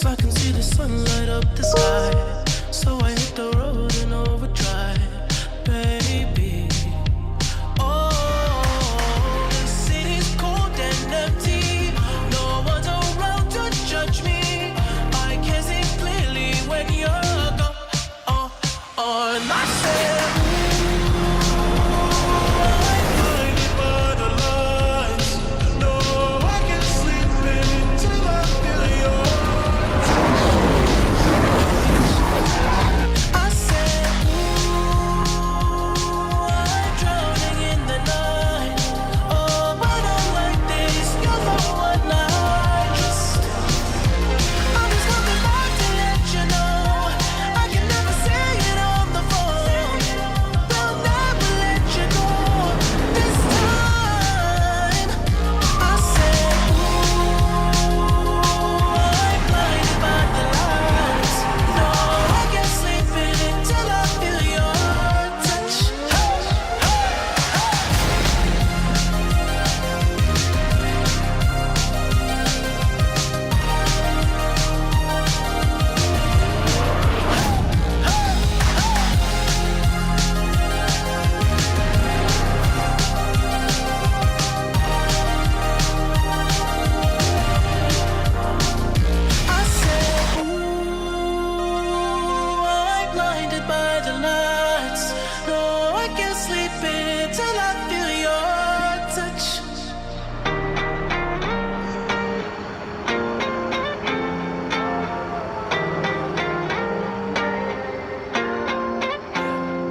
'cause I can see the sun light up the sky. So I hit the road in overdrive, baby. Oh, the city's cold and empty. No one's around to judge me. I can see clearly when you're gone. And I said,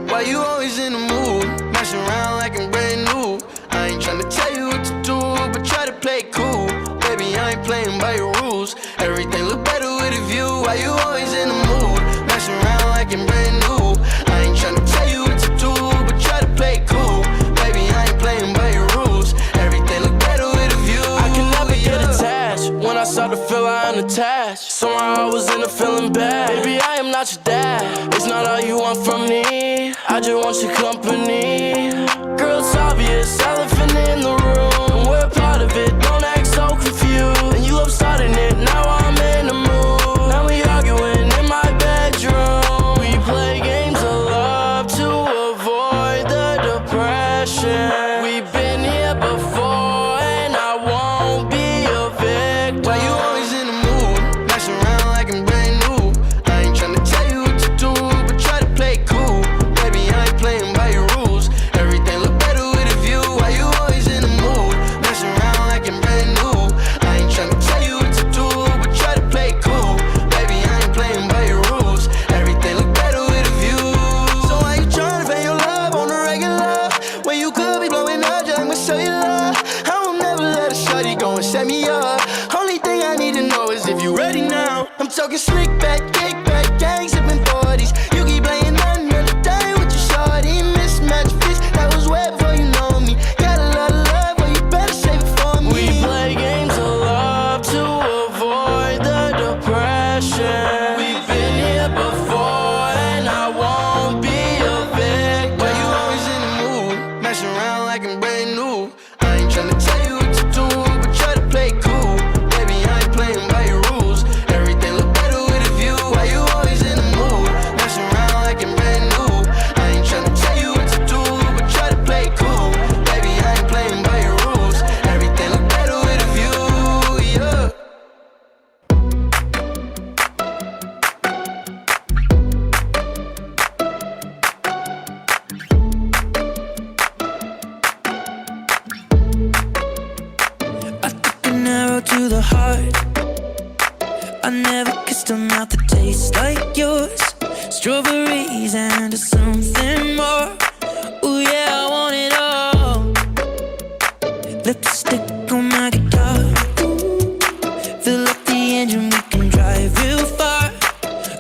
why you always in the mood, messing around like I'm brand new. I ain't tryna tell you what to do, but try to play it cool. Baby, I ain't playing by your rules. Everything look better with a view. Why you always in the mood, messing around like I'm brand new. I ain't tryna tell you what to do, but try to play it cool. Baby, I ain't playing by your rules. Everything look better with a view. I can never get attached. When I start to feel I'm unattached, somehow I was in a feeling bad. Baby, I am not your dad. It's not all you want from me. I just want your company. Girl, it's obvious, elephant in the room. We're part of it, don't act so confused. And you love starting it, now I'm in the mood. Now we arguing in my bedroom. We play games of love to avoid the depression. We've been here before and I won't be a victim. Why you always in the mood, messing around like I'm brand new. I ain't tryna tell you what to do, but try to play it cool. Baby, I ain't playing by your rules. Everything look better with a view. Why you always in the mood, messing around like I'm brand new. I ain't tryna tell you what to do, but try to play it cool. Baby, I ain't playing by your rules. Everything look better with a view. So why you tryna fake your love on the regular, when you could be blowing up just with cellular? I will never let a shawty go and set me up. Only thing I need to know is if you ready now. I'm talking slick back, kick back, gang sipping 40s. You keep playing another day with your shawty. Mismatch fits, that was way before you know me. Got a lot of love, well you better save it for me. We play games of love to avoid the depression. We've been here before and I won't be a victim. Why you always in the mood, messing around like I'm brand new. I ain't tryna tell you what to do, but try to play it cool. Baby, I ain't playing by your rules. Everything look better with a view. Why you always in the mood, messing around like I'm brand new. I ain't tryna tell you what to do, but try to play it cool. Baby, I ain't playing by your rules. Everything look better with a view, yeah. I took an arrow to the heart. I never kissed a mouth that tastes like yours. Strawberries and something more. Ooh yeah, I want it all. Lipstick on my guitar. Fill up the engine, we can drive real far.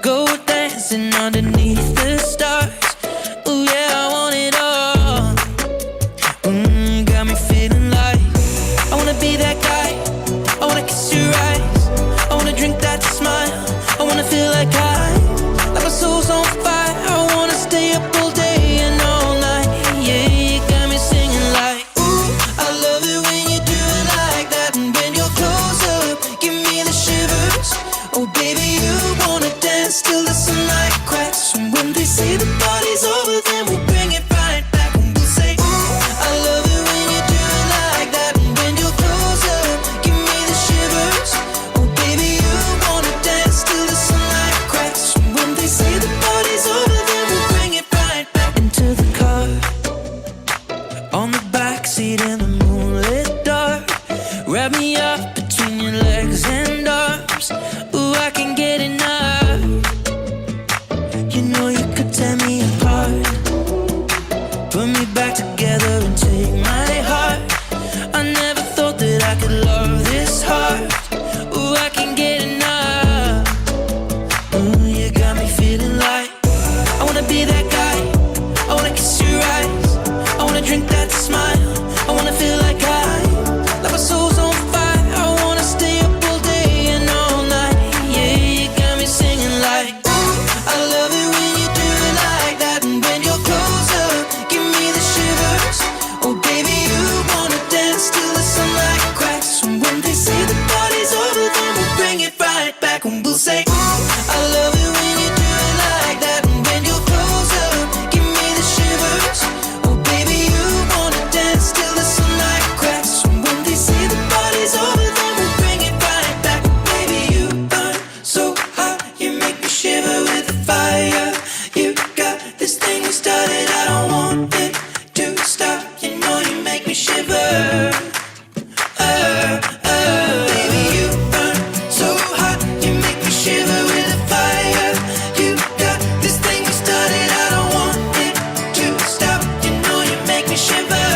Go dancing underneath the stars. Ooh yeah, I want it all. Got me feeling like I wanna be that guy. I wanna kiss your eyes. I wanna drink that smile. I wanna feel like my soul's on fire. I wanna stay up all day and all night. Yeah, you got me singing like, ooh, I love it when you do it like that. And when you're close up, give me the shivers. Oh baby, you wanna dance till the sunlight cracks. And when they say the party's over, then we'll bring it right back. And we'll say, ooh, I love it when you do it like that. And when you're closer, give me the shivers. Oh baby, you wanna dance till the sunlight cracks. And when they say the party's over, then we'll bring it right back. Into the car, on the backseat in the moonlit dark. Wrap me up between your legs and arms. Ooh, I can get enough. You know you could tear me apart, put me back together and take my heart. I never thought that I could love this hard. Ooh, I can get enough. Ooh, you got me feeling like I wanna be that guy. I wanna kiss your eyes. I wanna drink that smile. I wanna feel like my soul's on fire. I wanna stay up all day and all night. Yeah, you got me singing like, ooh, I love it when you do it like that. And when you're closer, give me the shivers. Oh baby, you wanna dance till the sunlight cracks. And when they say the party's over, then we'll bring it right back. And we'll say, ooh, I love it when you do it like that. And when you're closer, give me the shivers. Oh baby, you wanna dance till the sunlight cracks. And when they say the party's over, then we'll bring it right back. Baby, you burn so hot, you make me shiver with the fire. You got this thing we started, I don't want it to stop. You know you make me shiver. Baby, you burn so hot, you make me shiver with the fire. You got this thing we started, I don't want it to stop. You know you make me shiver.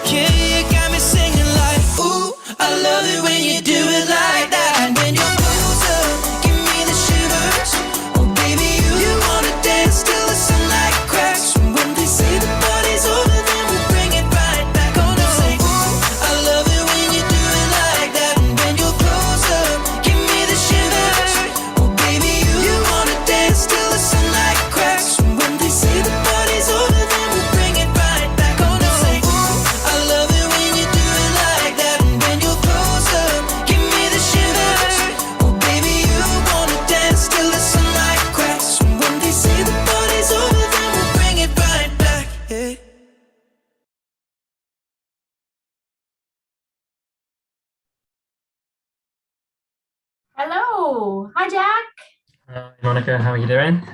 Yeah, you got me singing like, ooh, I love it when you do it like that. And when you're closer, give me the shivers. Oh baby, you wanna dance till the sunlight cracks. And when they say the party's over, then we'll bring it right back. Oh no, say, ooh, I love it when you do it like that. And when you're closer, give me the shivers. Oh baby, you wanna dance till the sunlight cracks. And when they say the party's over, then we'll bring it right back. Oh no, say, ooh, I love it when you do it like that. And when you're closer, give me the shivers. Oh baby, you wanna dance till the sunlight cracks. And when they say the party's over, then we'll bring it right back. Yeah. Hello. Hi, Jack. Monica, how are you doing?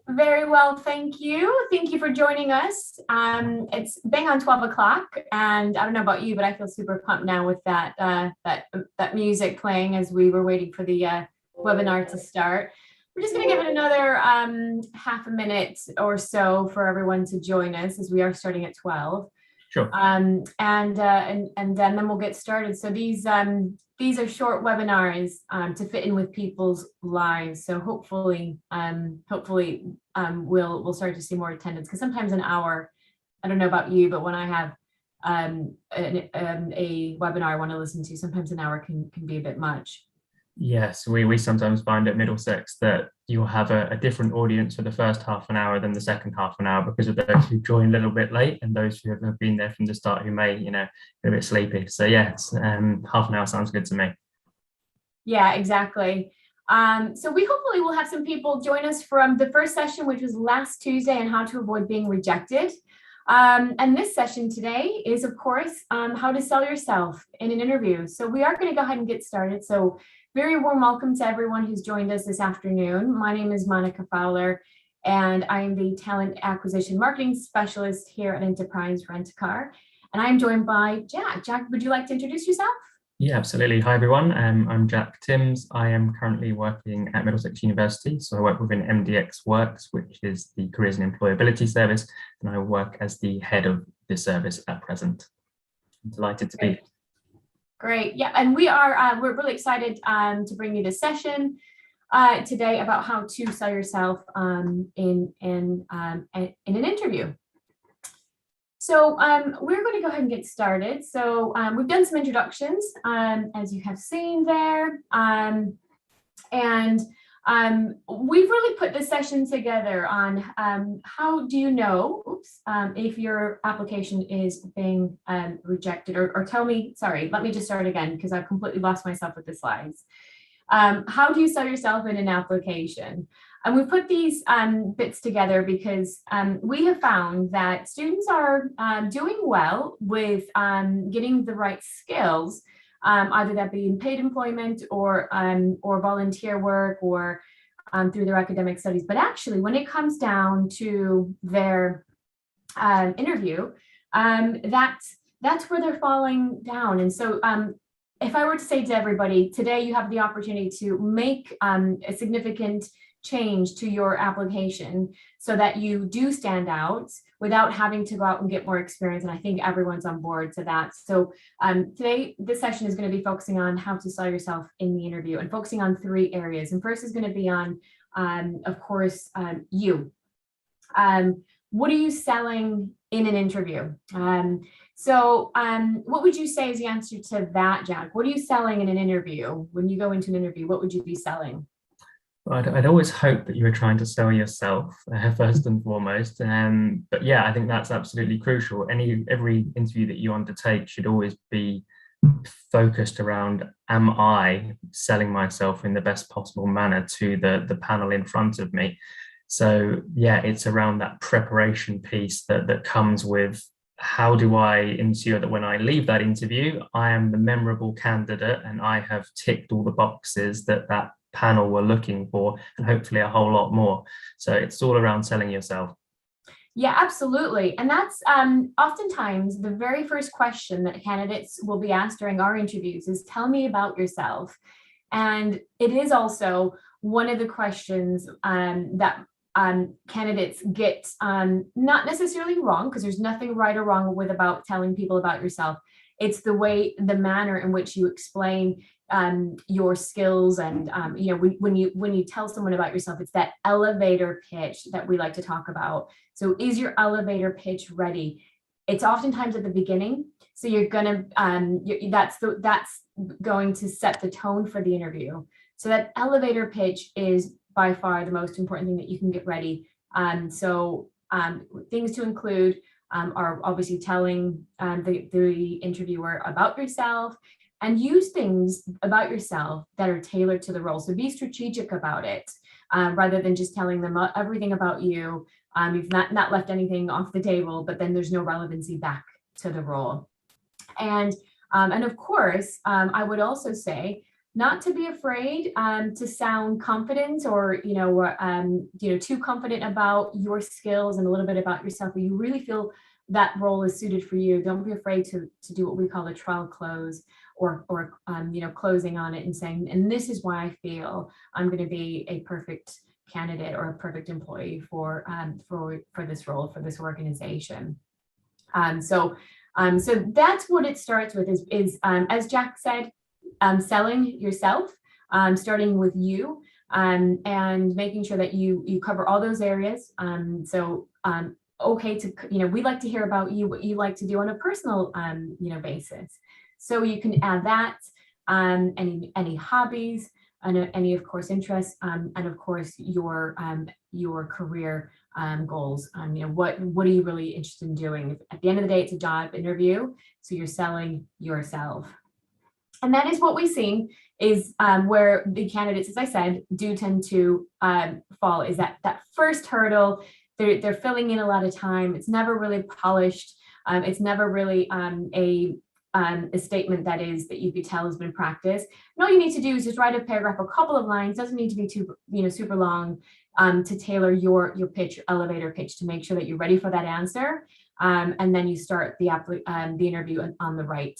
Very well, thank you. Thank you for joining us. It's bang on 12 o'clock, and I don't know about you, but I feel super pumped now with that music playing as we were waiting for the webinar to start. We're just going to give it another half a minute or so for everyone to join us, as we are starting at 12. Sure. And then we'll get started. So these are short webinars to fit in with people's lives. So hopefully we'll start to see more attendance, because sometimes an hour, I don't know about you, but when I have a webinar I want to listen to, sometimes an hour can be a bit much. Yes, we sometimes find at Middlesex that you'll have a different audience for the first half an hour than the second half an hour, because of those who join a little bit late and those who have been there from the start who may, get a bit sleepy. So yeah, half an hour sounds good to me. Yeah, exactly. So we hopefully will have some people join us from the first session, which was last Tuesday, on how to avoid being rejected. And this session today is, of course, how to sell yourself in an interview. So we are going to go ahead and get started. So very warm welcome to everyone who's joined us this afternoon. My name is Monica Fowler, and I am the Talent Acquisition Marketing Specialist here at Enterprise Rent-A-Car. And I'm joined by Jack. Jack, would you like to introduce yourself? Yeah, absolutely. Hi, everyone. I'm Jack Timms. I am currently working at Middlesex University. So I work within MDX Works, which is the Careers and Employability Service, and I work as the head of this service at present. I'm delighted to be here. Great. Yeah, and we're really excited to bring you this session today about how to sell yourself in an interview. So we're going to go ahead and get started. So we've done some introductions, as you have seen there, and we've really put this session together on how do you know if your application is being rejected, or tell me, sorry, let me just start again, because I've completely lost myself with the slides. How do you sell yourself in an application? And we put these bits together because we have found that students are doing well with getting the right skills, either that be in paid employment or volunteer work or through their academic studies. But actually, when it comes down to their interview, that's where they're falling down. And so if I were to say to everybody, today you have the opportunity to make a significant change to your application so that you do stand out without having to go out and get more experience. And I think everyone's on board to that. So today, this session is going to be focusing on how to sell yourself in the interview and focusing on 3 areas. And first is going to be on, of course, you. What are you selling in an interview? What would you say is the answer to that, Jack? What are you selling in an interview? When you go into an interview, what would you be selling? I'd always hope that you were trying to sell yourself first and foremost. But yeah, I think that's absolutely crucial. Every interview that you undertake should always be focused around, am I selling myself in the best possible manner to the panel in front of me? So yeah, it's around that preparation piece that comes with, how do I ensure that when I leave that interview, I am the memorable candidate and I have ticked all the boxes that panel were looking for, and hopefully a whole lot more. So it's all around selling yourself. Yeah, absolutely. And that's oftentimes the very first question that candidates will be asked during our interviews is, tell me about yourself. And it is also one of the questions that candidates get not necessarily wrong, because there's nothing right or wrong about telling people about yourself. It's the manner in which you explain your skills, and when you tell someone about yourself, it's that elevator pitch that we like to talk about. So is your elevator pitch ready? It's oftentimes at the beginning, so you're gonna that's going to set the tone for the interview. So that elevator pitch is by far the most important thing that you can get ready. Things to include are obviously telling the interviewer about yourself, and use things about yourself that are tailored to the role. So be strategic about it, rather than just telling them everything about you. You've not left anything off the table, but then there's no relevancy back to the role. And of course, I would also say not to be afraid to sound confident or too confident about your skills and a little bit about yourself, but you really feel that role is suited for you. Don't be afraid to do what we call a trial close, or closing on it and saying, and this is why I feel I'm going to be a perfect candidate or a perfect employee for this role, for this organization. So that's what it starts with, is as Jack said, selling yourself, starting with you, and making sure that you cover all those areas. We'd like to hear about you, what you like to do on a personal basis. So you can add that, any hobbies, and any, of course, interests, and of course your career goals. What are you really interested in doing? At the end of the day, it's a job interview, so you're selling yourself. And that is what we've seen is where the candidates, as I said, do tend to fall, is that first hurdle. They're filling in a lot of time. It's never really polished. It's never really a statement that you could tell has been practiced. And all you need to do is just write a paragraph, a couple of lines, doesn't need to be too super long, to tailor your pitch, your elevator pitch, to make sure that you're ready for that answer. And then you start the interview on the right,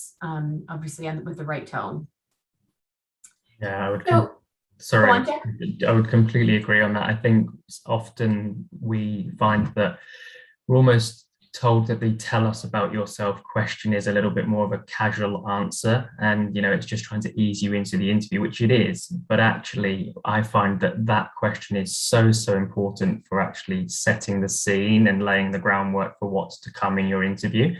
obviously with the right tone. Yeah, I would completely agree on that. I think often we find that we're almost told that the tell us about yourself question is a little bit more of a casual answer, and it's just trying to ease you into the interview, which it is. But actually, I find that question is so important for actually setting the scene and laying the groundwork for what's to come in your interview.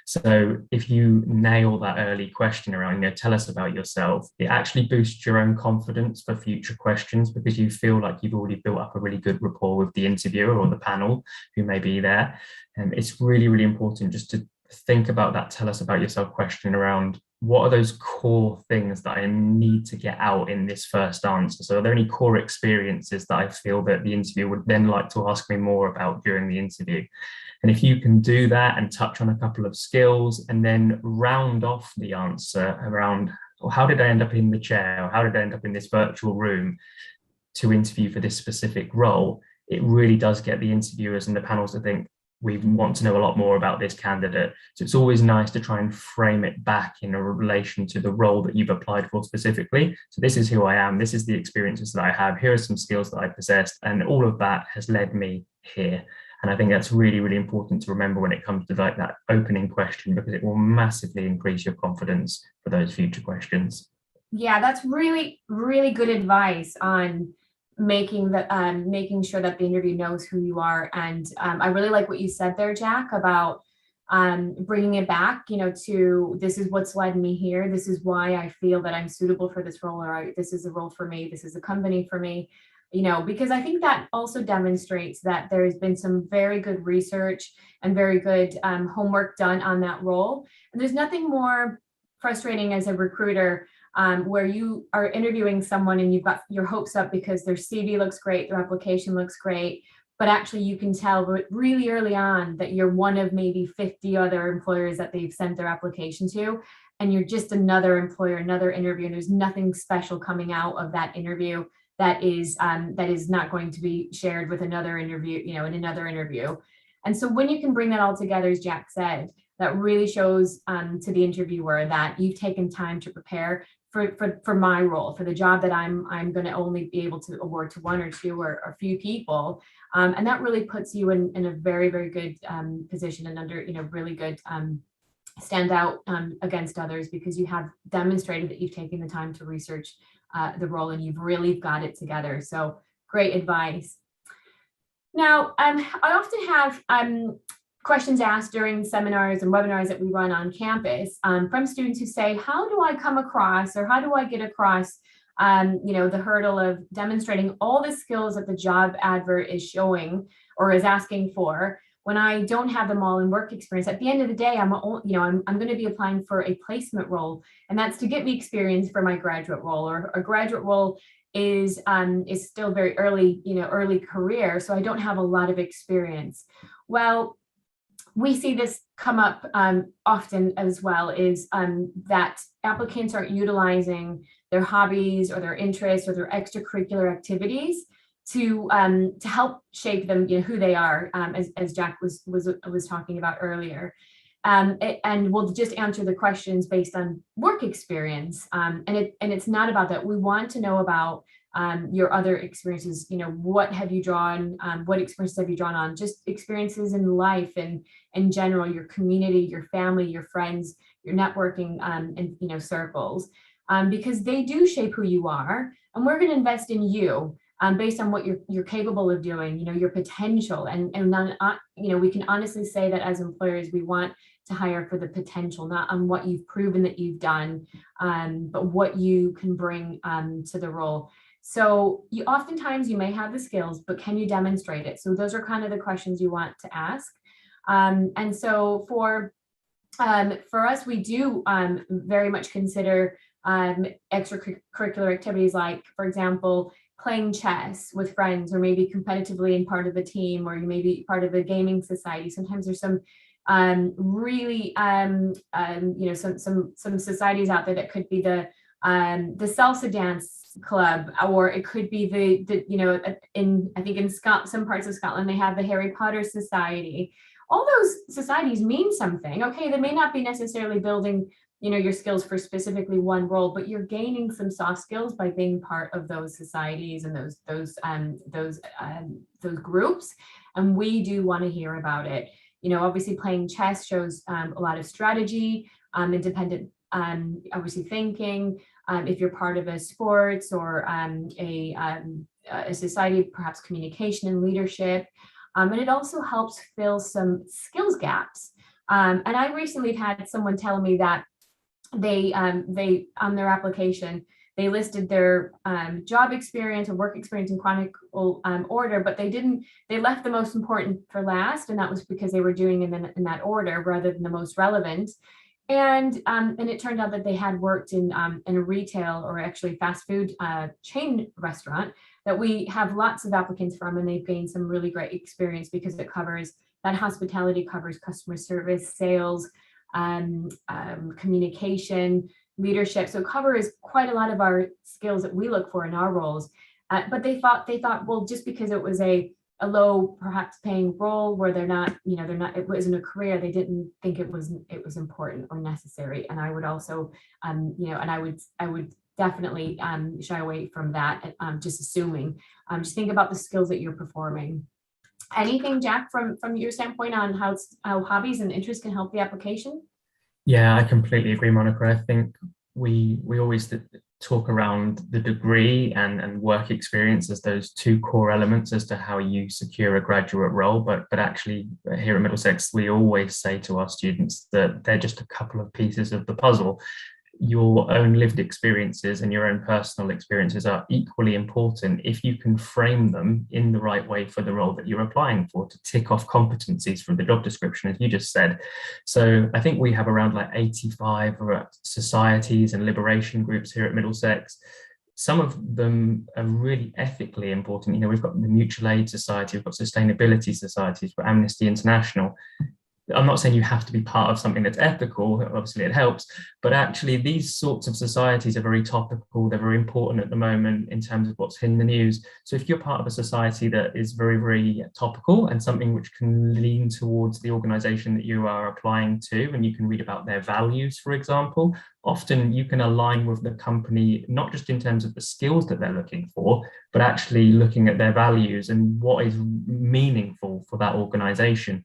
So if you nail that early question around, tell us about yourself, it actually boosts your own confidence for future questions, because you feel like you've already built up a really good rapport with the interviewer or the panel who may be there. And it's really important just to think about that tell us about yourself question around what are those core things that I need to get out in this first answer? So are there any core experiences that I feel that the interviewer would then like to ask me more about during the interview? And if you can do that and touch on a couple of skills and then round off the answer around, well, how did I end up in the chair? Or how did I end up in this virtual room to interview for this specific role? It really does get the interviewers and the panels to think, we want to know a lot more about this candidate. So it's always nice to try and frame it back in a relation to the role that you've applied for specifically. So this is who I am. This is the experiences that I have. Here are some skills that I possessed. And all of that has led me here. And I think that's really, really important to remember when it comes to like that opening question, because it will massively increase your confidence for those future questions. Yeah, that's really, really good advice on making sure that the interview knows who you are. And I really like what you said there, Jack, about bringing it back, to this is what's led me here. This is why I feel that I'm suitable for this role, or this is a role for me. This is a company for me, because I think that also demonstrates that there's been some very good research and very good homework done on that role. And there's nothing more frustrating as a recruiter where you are interviewing someone and you've got your hopes up because their CV looks great, their application looks great, but actually you can tell really early on that you're one of maybe 50 other employers that they've sent their application to, and you're just another employer, another interview, and there's nothing special coming out of that interview that is not going to be shared with another interview, in another interview. And so when you can bring that all together, as Jack said, that really shows to the interviewer that you've taken time to prepare for my role, for the job that I'm going to only be able to award to one or two or a few people, and that really puts you in a very, very good position and under really good stand out against others, because you have demonstrated that you've taken the time to research the role and you've really got it together. So great advice. Now, I often have questions asked during seminars and webinars that we run on campus from students who say, how do I come across, or how do I get across, the hurdle of demonstrating all the skills that the job advert is showing or is asking for, when I don't have them all in work experience? At the end of the day, I'm going to be applying for a placement role, and that's to get me experience for my graduate role, or a graduate role is still very early, early career. So I don't have a lot of experience. Well, we see this come up often as well, is that applicants aren't utilizing their hobbies or their interests or their extracurricular activities to help shape them, who they are, as Jack was talking about earlier. And we'll just answer the questions based on work experience. And it's not about that. We want to know about your other experiences. What have you drawn? What experiences have you drawn on? Just experiences in life and in general, your community, your family, your friends, your networking, and circles, because they do shape who you are. And we're going to invest in you based on what you're capable of doing. Your potential, and we can honestly say that as employers, we want to hire for the potential, not on what you've proven that you've done, but what you can bring to the role. So oftentimes you may have the skills, but can you demonstrate it? So those are kind of the questions you want to ask. And so for us, we do very much consider extracurricular activities, like, for example, playing chess with friends, or maybe competitively in part of a team, or you may be part of a gaming society. Sometimes there's some really some societies out there that could be the salsa dance club, or it could be I think in some parts of Scotland they have the Harry Potter Society. All those societies mean something. Okay, they may not be necessarily building your skills for specifically one role, but you're gaining some soft skills by being part of those societies and those groups. And we do want to hear about it. Obviously playing chess shows a lot of strategy, independent, obviously thinking. If you're part of a sports or a society, perhaps communication and leadership. And it also helps fill some skills gaps. And I recently had someone tell me that they on their application, they listed their job experience or work experience in chronological order, but they left the most important for last. And that was because they were doing in that order rather than the most relevant. And it turned out that they had worked in a retail, or actually fast food chain restaurant, that we have lots of applicants from, and they've gained some really great experience because it covers, that hospitality covers customer service, sales, communication, leadership. So it covers quite a lot of our skills that we look for in our roles. But they thought, well, just because it was a low perhaps paying role where they're not, it wasn't a career, they didn't think it was important or necessary. And I would also, and I would definitely shy away from that, just assuming. Just think about the skills that you're performing. Anything, Jack, from your standpoint on how hobbies and interests can help the application? Yeah, I completely agree, Monica. I think we always talk around the degree and work experience as those two core elements as to how you secure a graduate role. But actually here at Middlesex, we always say to our students that they're just a couple of pieces of the puzzle. Your own lived experiences and your own personal experiences are equally important if you can frame them in the right way for the role that you're applying for, to tick off competencies from the job description, as you just said. So I think we have around like 85 societies and liberation groups here at Middlesex. Some of them are really ethically important. We've got the Mutual Aid Society, we've got Sustainability Societies, we've got Amnesty International. I'm not saying you have to be part of something that's ethical, obviously it helps, but actually these sorts of societies are very topical, they're very important at the moment in terms of what's in the news. So if you're part of a society that is very, very topical and something which can lean towards the organisation that you are applying to, and you can read about their values, for example, often you can align with the company, not just in terms of the skills that they're looking for, but actually looking at their values and what is meaningful for that organisation.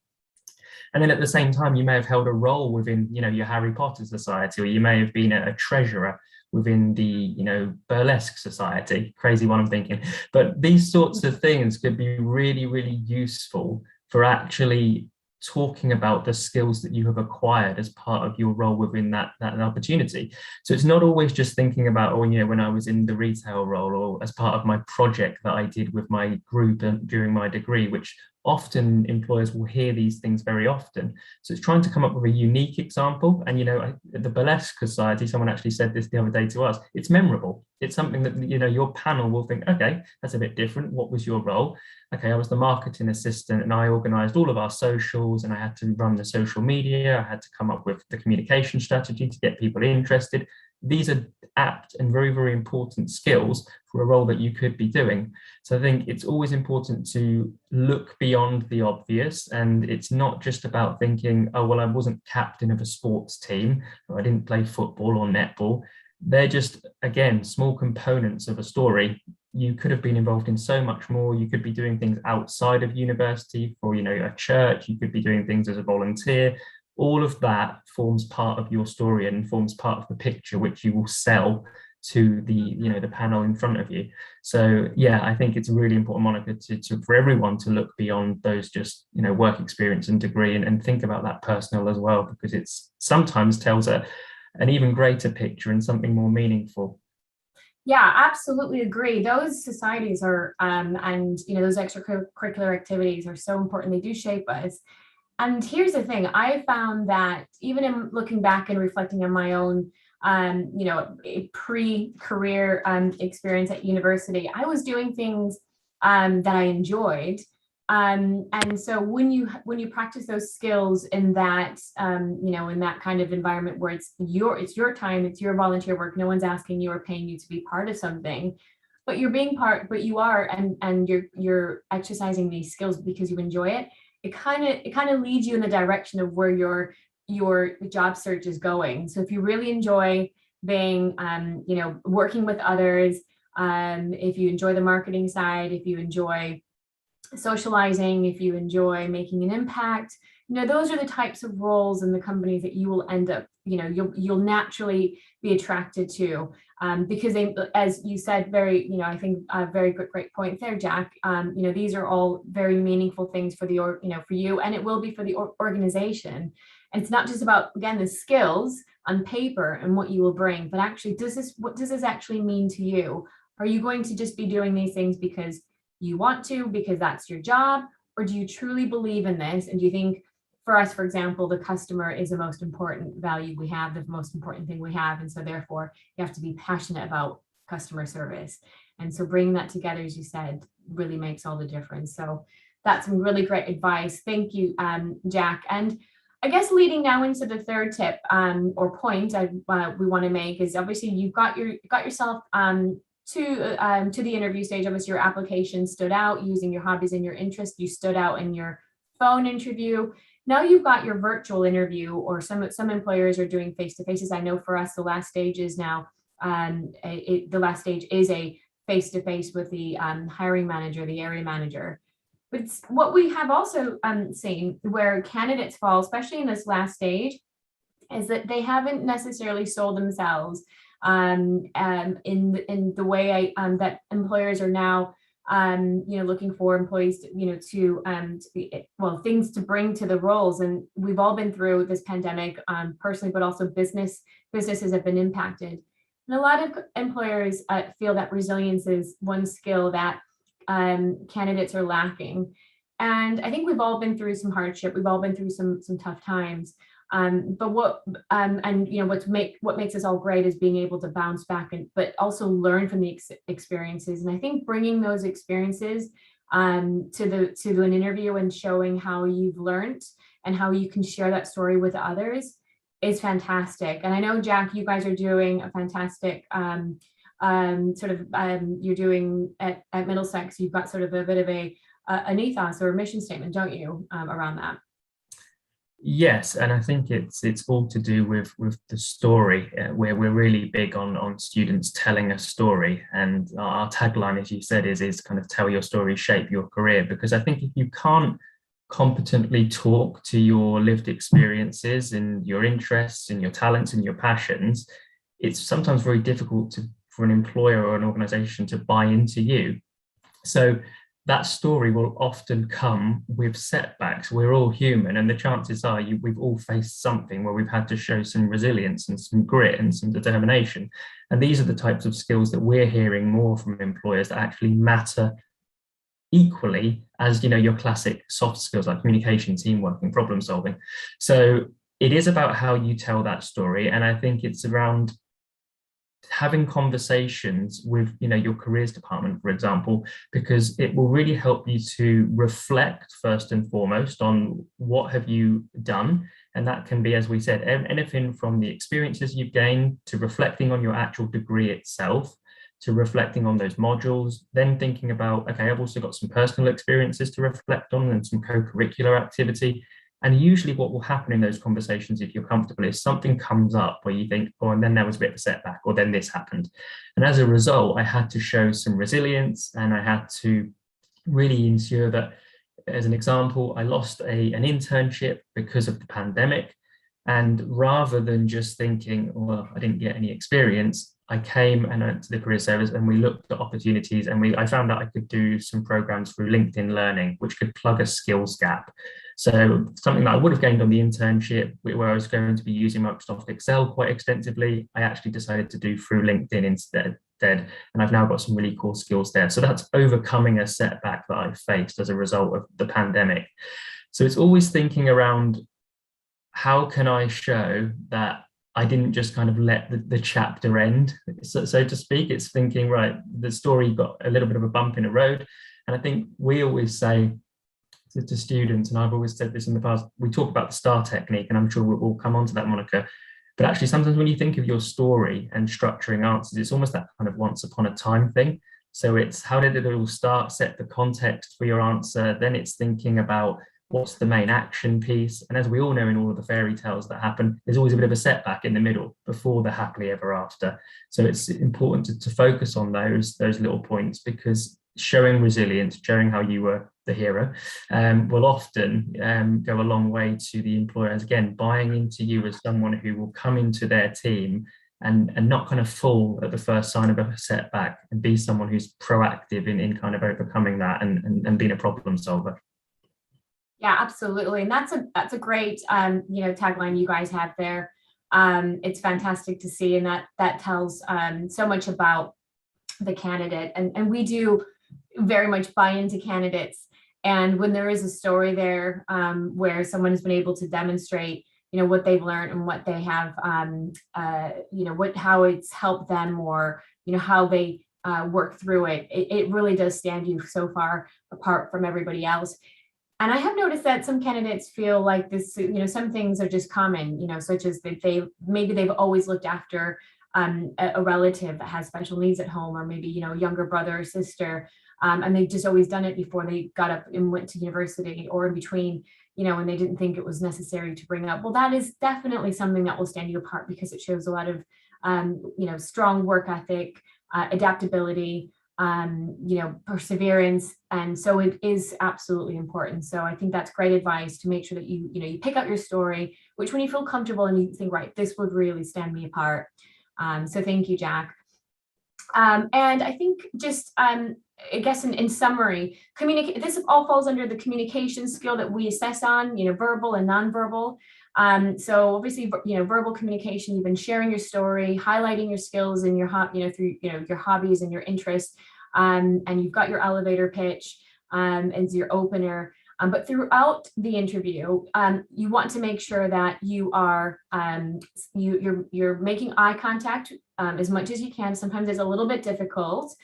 And then at the same time, you may have held a role within, your Harry Potter society, or you may have been a treasurer within the, burlesque society. Crazy one, I'm thinking. But these sorts of things could be really, really useful for actually talking about the skills that you have acquired as part of your role within that opportunity. So it's not always just thinking about, when I was in the retail role, or as part of my project that I did with my group during my degree, which often employers will hear these things very often. So it's trying to come up with a unique example. And, the Burlesque Society, someone actually said this the other day to us, it's memorable. It's something that, your panel will think, okay, that's a bit different. What was your role? Okay, I was the marketing assistant and I organised all of our socials, and I had to run the social media. I had to come up with the communication strategy to get people interested. These are apt and very, very important skills for a role that you could be doing. So I think it's always important to look beyond the obvious, and it's not just about thinking, oh, well, I wasn't captain of a sports team, or I didn't play football or netball. They're just, again, small components of a story. You could have been involved in so much more. You could be doing things outside of university for, a church. You could be doing things as a volunteer. All of that forms part of your story and forms part of the picture which you will sell to the the panel in front of you. So yeah, I think it's really important, Monica, for everyone to look beyond those just work experience and degree, and think about that personal as well, because it's sometimes tells an even greater picture and something more meaningful. Yeah, absolutely agree. Those societies are and those extracurricular activities are so important. They do shape us. And here's the thing, I found that even in looking back and reflecting on my own, a pre-career experience at university, I was doing things that I enjoyed. And so when you practice those skills in that, in that kind of environment where it's your time, it's your volunteer work, no one's asking you or paying you to be part of something, but you're being part, but you are, and you're exercising these skills because you enjoy it. It kind of leads you in the direction of where your job search is going. So if you really enjoy being, working with others, if you enjoy the marketing side, if you enjoy socializing, if you enjoy making an impact, those are the types of roles in the companies that you will end up, you'll naturally be attracted to, because they, as you said, very, I think a very great point there, Jack. These are all very meaningful things for for you, and it will be for the organization. And it's not just about, again, the skills on paper and what you will bring, but actually, what does this actually mean to you? Are you going to just be doing these things because you want to, because that's your job, or do you truly believe in this? And do you think for us, for example, the customer is the most important value we have, the most important thing we have. And so therefore you have to be passionate about customer service. And so bringing that together, as you said, really makes all the difference. So that's some really great advice. Thank you, Jack. And I guess leading now into the third tip or point we want to make is obviously you got yourself to the interview stage. Obviously your application stood out using your hobbies and your interests. You stood out in your phone interview. Now you've got your virtual interview, or some employers are doing face-to-faces. I know for us, the last stage is now, the last stage is a face-to-face with the hiring manager, the area manager. But it's what we have also seen where candidates fall, especially in this last stage, is that they haven't necessarily sold themselves in the way that employers are now looking for employees to be, things to bring to the roles. And we've all been through this pandemic personally, but also businesses have been impacted. And a lot of employers feel that resilience is one skill that candidates are lacking. And I think we've all been through some hardship. We've all been through some tough times. But what makes us all great is being able to bounce back but also learn from the experiences. And I think bringing those experiences to an interview and showing how you've learned and how you can share that story with others is fantastic. And I know, Jack, you guys are doing a fantastic you're doing at Middlesex. You've got sort of a bit of an ethos or a mission statement, don't you, around that? Yes, and I think it's all to do with the story, where we're really big on students telling a story. And our tagline, as you said, is kind of tell your story, shape your career. Because I think if you can't competently talk to your lived experiences and your interests and your talents and your passions, it's sometimes very difficult for an employer or an organization to buy into you. So that story will often come with setbacks. We're all human, and the chances are we've all faced something where we've had to show some resilience and some grit and some determination. And these are the types of skills that we're hearing more from employers that actually matter equally as, your classic soft skills like communication, teamwork, and problem solving. So it is about how you tell that story. And I think it's around having conversations with your careers department, for example, because it will really help you to reflect first and foremost on what have you done. And that can be, as we said, anything from the experiences you've gained to reflecting on your actual degree itself, to reflecting on those modules, then thinking about, okay, I've also got some personal experiences to reflect on and some co-curricular activity. And usually what will happen in those conversations, if you're comfortable, is something comes up where you think, oh, and then there was a bit of a setback, or then this happened. And as a result, I had to show some resilience, and I had to really ensure that, as an example, I lost an internship because of the pandemic. And rather than just thinking, well, I didn't get any experience, I came and went to the career service and we looked at opportunities, and I found that I could do some programs through LinkedIn Learning, which could plug a skills gap. So something that I would have gained on the internship, where I was going to be using Microsoft Excel quite extensively, I actually decided to do through LinkedIn instead. And I've now got some really cool skills there. So that's overcoming a setback that I faced as a result of the pandemic. So it's always thinking around, how can I show that I didn't just kind of let the chapter end, so to speak. It's thinking, right, the story got a little bit of a bump in the road. And I think we always say to students, and I've always said this in the past, we talk about the STAR technique, and I'm sure we'll come on to that, Monica. But actually, sometimes when you think of your story and structuring answers, it's almost that kind of once upon a time thing. So it's, how did it all start? Set the context for your answer. Then it's thinking about, what's the main action piece? And as we all know, in all of the fairy tales that happen, there's always a bit of a setback in the middle before the happily ever after. So it's important to focus on those little points, because showing resilience, showing how you were the hero, will often go a long way to the employers, again, buying into you as someone who will come into their team and not kind of fall at the first sign of a setback, and be someone who's proactive in kind of overcoming that and being a problem solver. Yeah, absolutely. And that's a great, tagline you guys have there. It's fantastic to see. And that tells so much about the candidate. And we do very much buy into candidates And when there is a story there where someone has been able to demonstrate, what they've learned and what they have, how it's helped them, or, how they work through it, it really does stand you so far apart from everybody else. And I have noticed that some candidates feel like this, some things are just common, such as that they've always looked after a relative that has special needs at home, or maybe, younger brother or sister, and they've just always done it before they got up and went to university, or in between, and they didn't think it was necessary to bring up. Well, that is definitely something that will stand you apart, because it shows a lot of, strong work ethic, adaptability, perseverance. And so it is absolutely important. So I think that's great advice, to make sure that you pick out your story, which when you feel comfortable and you think, right, this would really stand me apart. So thank you, Jack. And I think just, I guess in summary, this all falls under the communication skill that we assess on, verbal and nonverbal. So obviously, verbal communication, you've been sharing your story, highlighting your skills and your, through, your hobbies and your interests, and you've got your elevator pitch and your opener. But throughout the interview, you want to make sure that you are you're making eye contact as much as you can. Sometimes it's a little bit difficult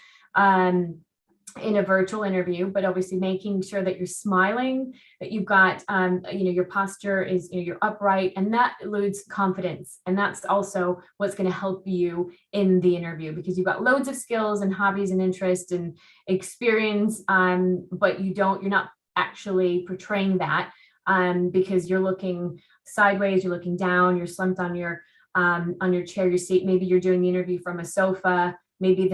in a virtual interview, but obviously making sure that you're smiling, that you've got your posture is, you're upright, and that eludes confidence. And that's also what's going to help you in the interview, because you've got loads of skills and hobbies and interests and experience, but you're not actually portraying that because you're looking sideways, you're looking down, you're slumped on your chair, your seat. Maybe you're doing the interview from a sofa. Maybe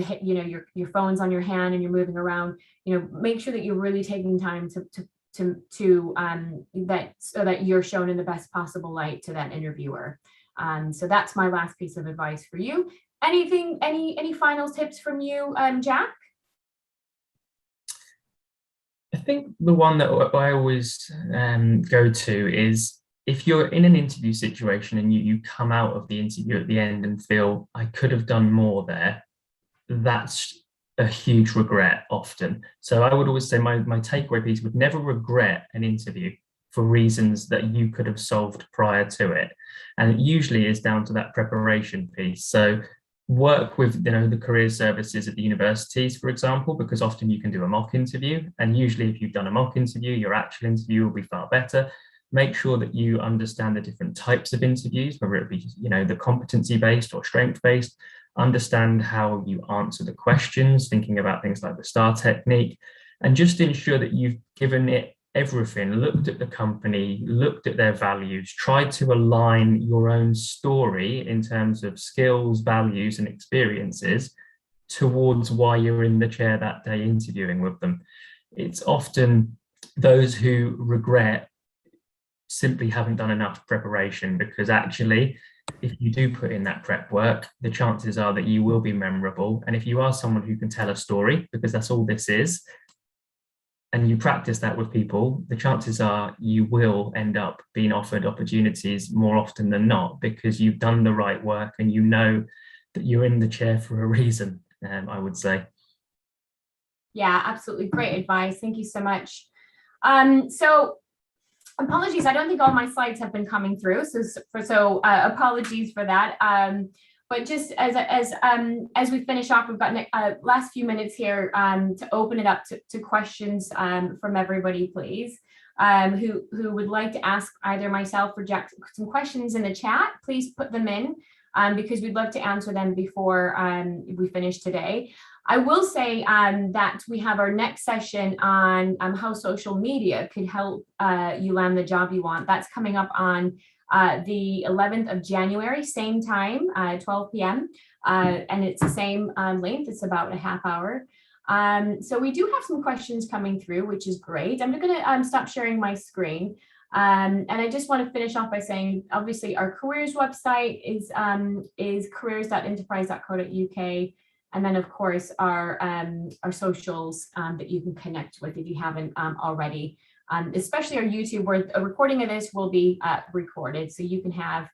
your phone's on your hand and you're moving around. Make sure that you're really taking time to that, so that you're shown in the best possible light to that interviewer. So that's my last piece of advice for you. Any final tips from you, Jack? I think the one that I always go to is, if you're in an interview situation and you come out of the interview at the end and feel, I could have done more there, that's a huge regret often. So I would always say my takeaway piece would never regret an interview for reasons that you could have solved prior to it. And it usually is down to that preparation piece. So work with the career services at the universities, for example, because often you can do a mock interview. And usually if you've done a mock interview, your actual interview will be far better. Make sure that you understand the different types of interviews, whether it be, the competency-based or strength-based. Understand how you answer the questions, thinking about things like the STAR technique, and just ensure that you've given it everything, looked at the company, looked at their values, tried to align your own story in terms of skills, values, and experiences towards why you're in the chair that day interviewing with them. It's often those who regret simply haven't done enough preparation, because actually, if you do put in that prep work, the chances are that you will be memorable. And if you are someone who can tell a story, because that's all this is, and you practice that with people, the chances are you will end up being offered opportunities more often than not, because you've done the right work and you know that you're in the chair for a reason, I would say. Yeah, absolutely. Great advice. Thank you so much. So apologies, I don't think all my slides have been coming through, so apologies for that. But just as we finish off, we've got last few minutes here to open it up to questions from everybody, please, who would like to ask either myself or Jack some questions in the chat. Please put them in because we'd love to answer them before we finish today. I will say that we have our next session on how social media could help you land the job you want. That's coming up on the 11th of January, same time, 12 p.m. And it's the same length. It's about a half hour. So we do have some questions coming through, which is great. I'm going to stop sharing my screen. And I just want to finish off by saying, obviously, our careers website is careers.enterprise.co.uk. And then, of course, our socials that you can connect with if you haven't already, especially our YouTube, where a recording of this will be recorded, so you can have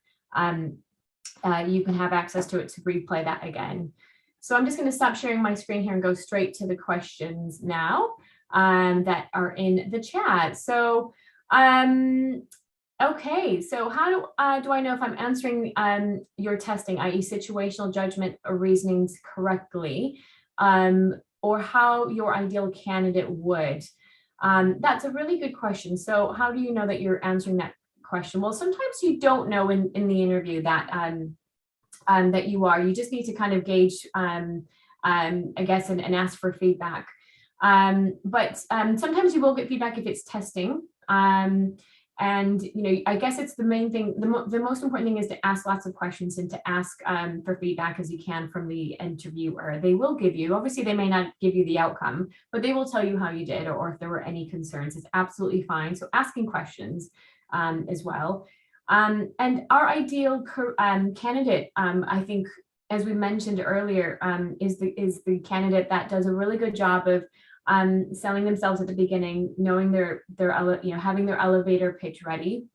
access to it to replay that again. So I'm just going to stop sharing my screen here and go straight to the questions now. that are in the chat. So, okay, so how do I know if I'm answering your testing, i.e. situational judgment or reasonings correctly, or how your ideal candidate would? That's a really good question. So how do you know that you're answering that question? Well, sometimes you don't know in the interview that that you are. You just need to kind of gauge, I guess, and ask for feedback. But sometimes you will get feedback if it's testing. And, you know, I guess it's the main thing. The most important thing is to ask lots of questions and to ask for feedback as you can from the interviewer. They will give you, obviously they may not give you the outcome, but they will tell you how you did, or if there were any concerns. It's absolutely fine. So asking questions as well. And our ideal candidate, I think, as we mentioned earlier, is the candidate that does a really good job of selling themselves at the beginning, knowing having their elevator pitch ready,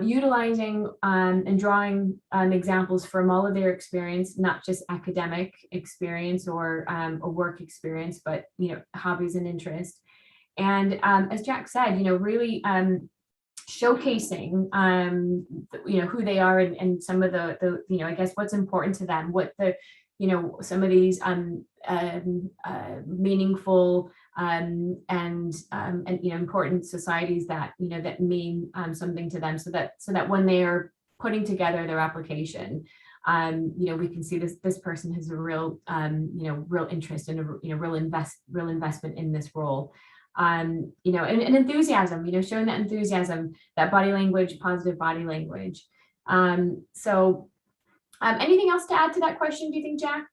utilizing and drawing examples from all of their experience, not just academic experience or a work experience, but hobbies and interests. And as Jack said, really showcasing who they are and some of the I guess what's important to them, what the some of these meaningful and important societies that that mean something to them, so that when they are putting together their application, we can see this person has a real real interest and a real investment in this role. And enthusiasm, showing that enthusiasm, that body language, positive body language. So anything else to add to that question, do you think, Jack?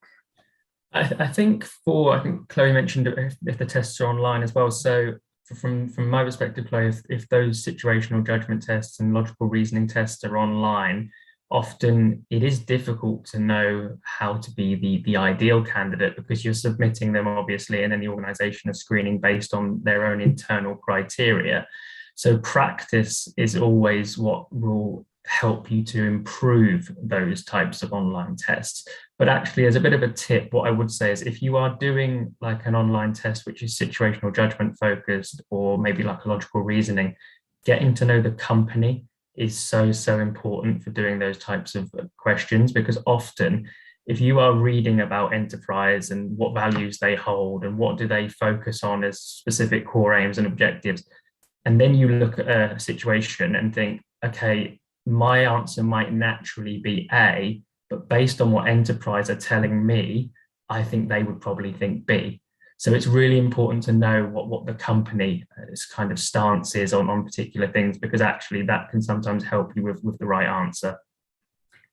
I think Chloe mentioned if the tests are online as well. So from my perspective, Chloe, if those situational judgment tests and logical reasoning tests are online, often it is difficult to know how to be the ideal candidate, because you're submitting them, obviously, and then the organization is screening based on their own internal criteria. So practice is always what will help you to improve those types of online tests. But actually, as a bit of a tip, what I would say is if you are doing like an online test which is situational judgment focused, or maybe like a logical reasoning, getting to know the company is so important for doing those types of questions, because often if you are reading about enterprise and what values they hold and what do they focus on as specific core aims and objectives, and then you look at a situation and think, okay, my answer might naturally be A, but based on what enterprise are telling me, I think they would probably think B. So it's really important to know what the company's kind of stance is on particular things, because actually that can sometimes help you with the right answer.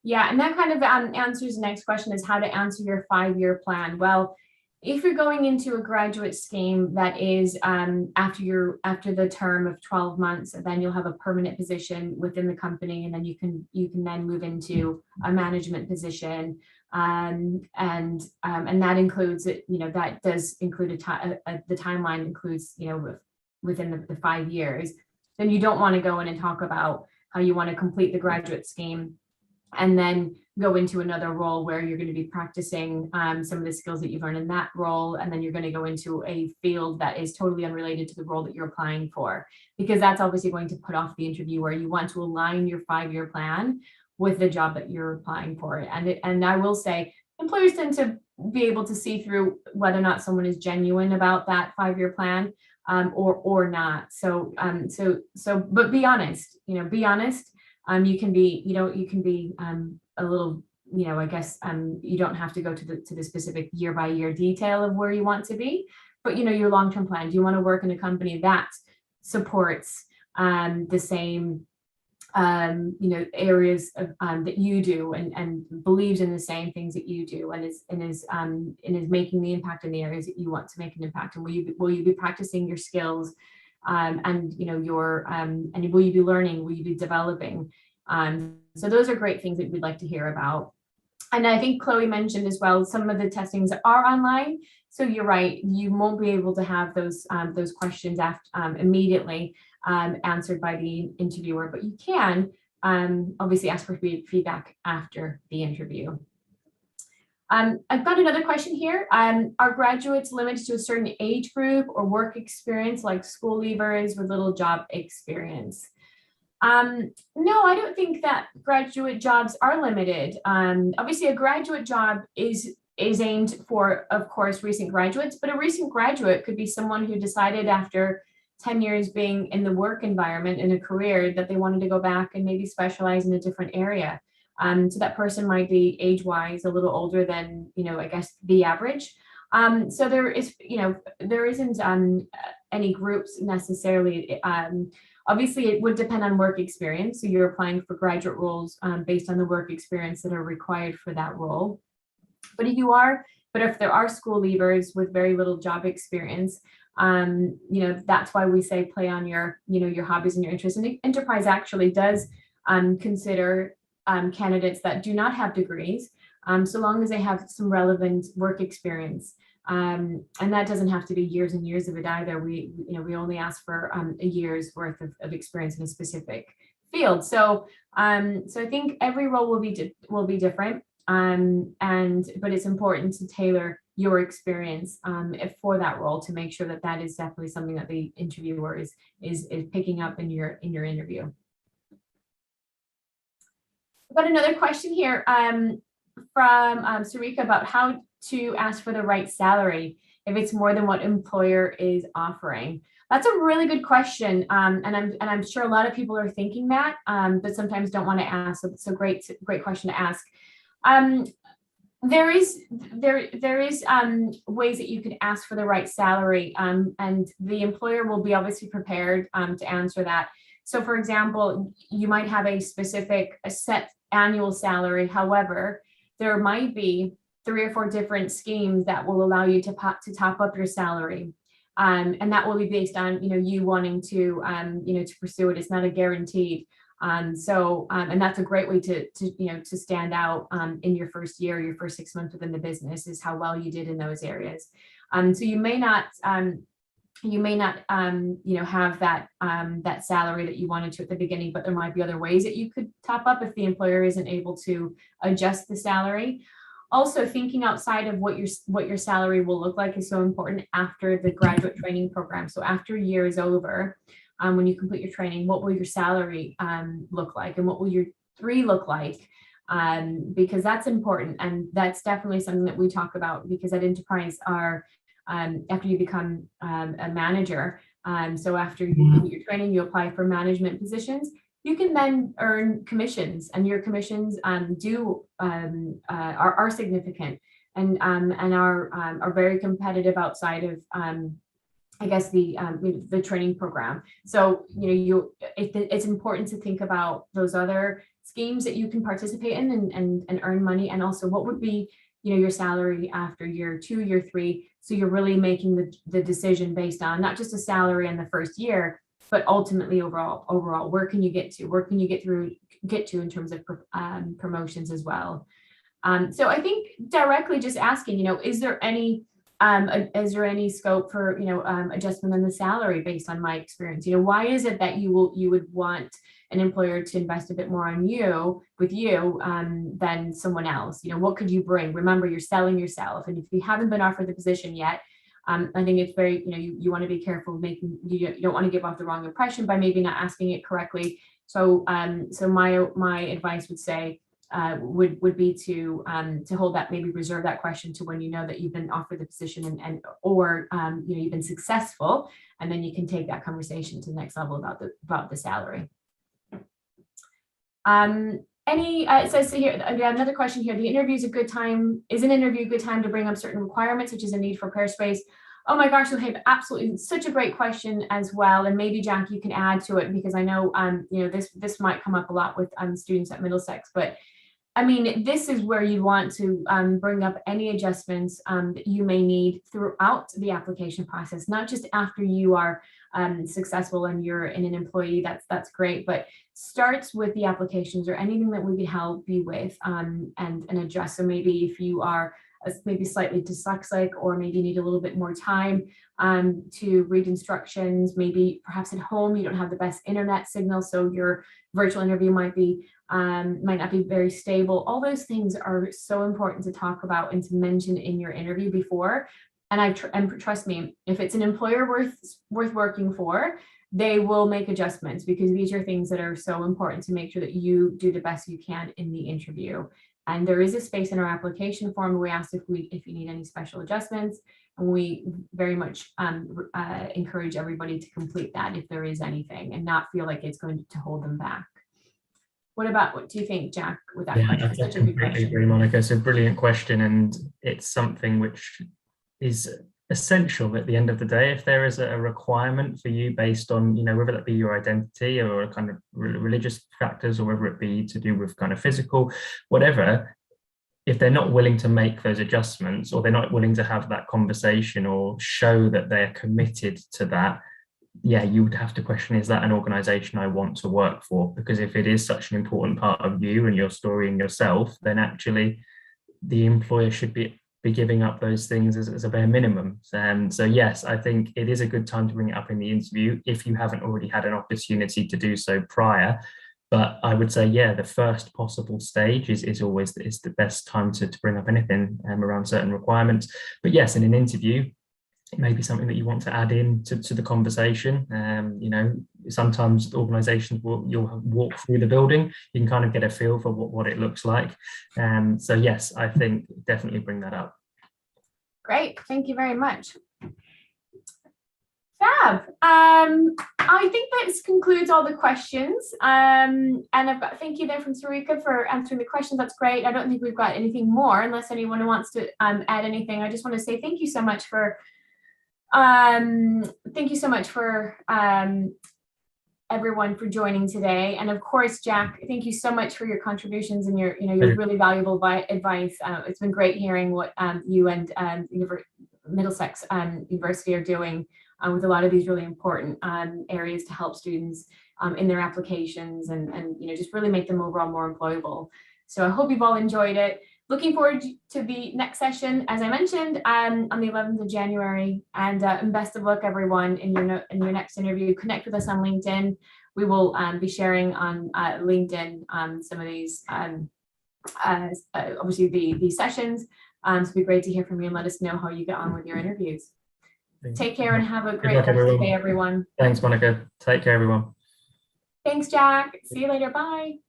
Yeah, and that kind of answers the next question, is how to answer your 5-year plan. Well, if you're going into a graduate scheme that is after the term of 12 months, then you'll have a permanent position within the company, and then you can then move into a management position. And that includes it, that does include the timeline includes, within the 5 years. Then you don't want to go in and talk about how you want to complete the graduate scheme and then go into another role where you're going to be practicing some of the skills that you've learned in that role, and then you're going to go into a field that is totally unrelated to the role that you're applying for, because that's obviously going to put off the interviewer. You want to align your 5-year plan with the job that you're applying for. And I will say, employers tend to be able to see through whether or not someone is genuine about that 5-year plan or not. So but be honest. Be honest. You can be a little, I guess you don't have to go to the specific year by year detail of where you want to be, but your long-term plan. Do you want to work in a company that supports the same areas of, that you do, and believes in the same things that you do, and is making the impact in the areas that you want to make an impact? And will you be practicing your skills, and will you be learning? Will you be developing? So those are great things that we'd like to hear about. And I think Chloe mentioned as well, some of the testings are online. So you're right, you won't be able to have those questions immediately answered by the interviewer, but you can obviously ask for feedback after the interview. I've got another question here. Are graduates limited to a certain age group or work experience, like school leavers with little job experience? No, I don't think that graduate jobs are limited. Obviously, a graduate job is aimed for, of course, recent graduates, but a recent graduate could be someone who decided after 10 years being in the work environment in a career that they wanted to go back and maybe specialize in a different area. So that person might be age-wise a little older than, I guess the average. So there is, there isn't any groups necessarily. Obviously, it would depend on work experience. So you're applying for graduate roles based on the work experience that are required for that role. But if there are school leavers with very little job experience, that's why we say play on your, your hobbies and your interests. And the enterprise actually does consider candidates that do not have degrees, so long as they have some relevant work experience. And that doesn't have to be years and years of it either. We only ask for a year's worth of experience in a specific field. So I think every role will be different. But it's important to tailor your experience for that role to make sure that that is definitely something that the interviewer is picking up in your interview. I've got another question here from Sarika about how to ask for the right salary if it's more than what employer is offering. That's a really good question, and I'm sure a lot of people are thinking that, but sometimes don't want to ask. So it's a great question to ask. There is ways that you can ask for the right salary, and the employer will be obviously prepared to answer that. So, for example, you might have a set annual salary. However, there might be 3 or 4 different schemes that will allow you to top up your salary. And that will be based on, you wanting to, to pursue it. It's not a guaranteed. And that's a great way to stand out in your first year, your first 6 months within the business, is how well you did in those areas. So you may not have that salary that you wanted to at the beginning, but there might be other ways that you could top up if the employer isn't able to adjust the salary. Also, thinking outside of what your salary will look like is so important after the graduate training program. So after a year is over, when you complete your training, what will your salary look like, and what will your 3 look like? Because that's important, and that's definitely something that we talk about, because at Enterprise after you become a manager, so after you complete your training, you apply for management positions. You can then earn commissions, and your commissions are significant and are very competitive outside of I guess the training program. So it's important to think about those other schemes that you can participate in and earn money, and also what would be your salary after year 2, year 3. So you're really making the decision based on not just a salary in the first year, but ultimately overall, where can you get to? Where can you get to in terms of promotions as well? So I think directly just asking, is there any scope for adjustment in the salary based on my experience? Why is it that you would want an employer to invest a bit more on with you than someone else? What could you bring? Remember, you're selling yourself, and if you haven't been offered the position yet, I think it's very, you want to be careful you don't want to give off the wrong impression by maybe not asking it correctly. So my advice would say would be to hold that, maybe reserve that question to when you know that you've been offered the position or you've been successful, and then you can take that conversation to the next level about the salary. It says here, again, another question here. Is an interview a good time to bring up certain requirements, such as a need for pair space? Oh my gosh, Sohaib, absolutely, such a great question as well. And maybe Jack, you can add to it, because I know this might come up a lot with students at Middlesex. But I mean, this is where you want to bring up any adjustments that you may need throughout the application process, not just after you are successful and you're in an employee. That's great, but starts with the applications or anything that we can help you with and adjust. So maybe if you are maybe slightly dyslexic, or maybe need a little bit more time to read instructions. Maybe perhaps at home you don't have the best internet signal, so your virtual interview might not be very stable. All those things are so important to talk about and to mention in your interview before. And trust me, if it's an employer worth working for, they will make adjustments, because these are things that are so important to make sure that you do the best you can in the interview. And there is a space in our application form where we asked if you need any special adjustments, and we very much encourage everybody to complete that if there is anything, and not feel like it's going to hold them back. What do you think, Jack, with that question? I completely agree, Monica. It's a brilliant question, and it's something which is essential at the end of the day. If there is a requirement for you based on, whether that be your identity or kind of religious factors, or whether it be to do with kind of physical, whatever, if they're not willing to make those adjustments, or they're not willing to have that conversation or show that they're committed to that, yeah, you would have to question, is that an organization I want to work for? Because if it is such an important part of you and your story and yourself, then actually the employer should be giving up those things as a bare minimum. So yes, I think it is a good time to bring it up in the interview if you haven't already had an opportunity to do so prior. But I would say, yeah, the first possible stage is always the best time to bring up anything around certain requirements. But yes, in an interview, it may be something that you want to add in to the conversation. Sometimes organizations you'll walk through the building, you can kind of get a feel for what it looks like. So yes, I think definitely bring that up. Great, thank you very much. Fab. I think that concludes all the questions. And I've got thank you there from Sarika for answering the questions. That's great. I don't think we've got anything more, unless anyone wants to add anything. I just want to say thank you so much for everyone for joining today. And of course, Jack, thank you so much for your contributions and your really valuable advice. It's been great hearing what you and Middlesex University are doing with a lot of these really important areas to help students in their applications and just really make them overall more employable. So I hope you've all enjoyed it. Looking forward to the next session, as I mentioned, on the 11th of January. And best of luck, everyone, in your next interview. Connect with us on LinkedIn. We will be sharing on LinkedIn some of these, obviously these sessions. So it'd be great to hear from you and let us know how you get on with your interviews. Take care and have a great rest of the day, everyone. Thanks, Monica. Take care, everyone. Thanks, Jack. See you later. Bye.